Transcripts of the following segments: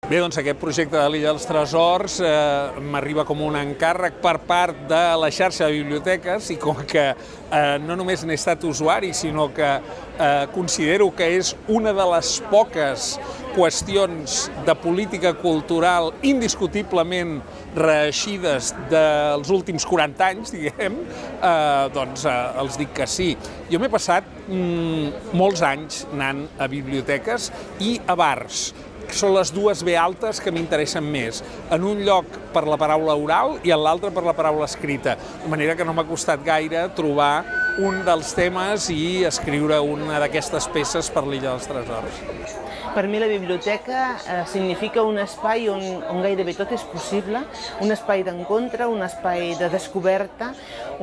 Bé, doncs aquest projecte de l'Illa dels Tresors m'arriba com un encàrrec per part de la xarxa de biblioteques i com que no només n'he estat usuari, sinó que considero que és una de les poques qüestions de política cultural indiscutiblement reeixides dels últims 40 anys, diguem, doncs els dic que sí. Jo m'he passat molts anys anant a biblioteques i a bars, que són les dues B altes que m'interessen més. En un lloc per la paraula oral i en l'altre per la paraula escrita. De manera que no m'ha costat gaire trobar un dels temes i escriure una d'aquestes peces per l'Illa dels Tresors. Per mi la biblioteca significa un espai on gairebé tot és possible, un espai d'encontre, un espai de descoberta,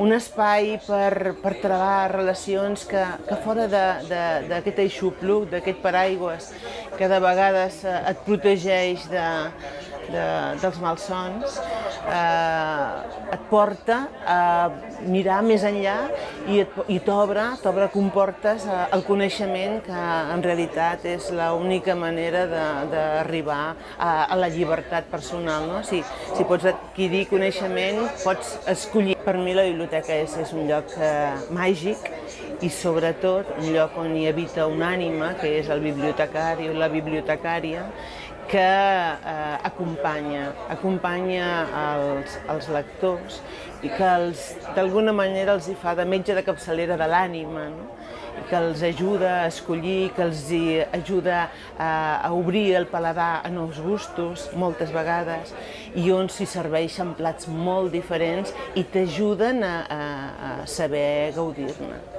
un espai per trobar relacions que fora d'aquest aixopluc, d'aquest paraigües, que de vegades et protegeix dels malsons, et porta a mirar més enllà i t'obre comportes al coneixement, que en realitat és l'única manera d'arribar a la llibertat personal. No? Si pots adquirir coneixement, pots escollir. Per mi la biblioteca és un lloc màgic i sobretot un lloc on hi habita una ànima, que és el bibliotecari o la bibliotecària, que acompanya els lectors i que d'alguna manera els fa de metge de capçalera de l'ànima, no? I que els ajuda a escollir, que els ajuda a obrir el paladar a nous gustos, moltes vegades, i on s'hi serveixen plats molt diferents i t'ajuden a saber gaudir-ne.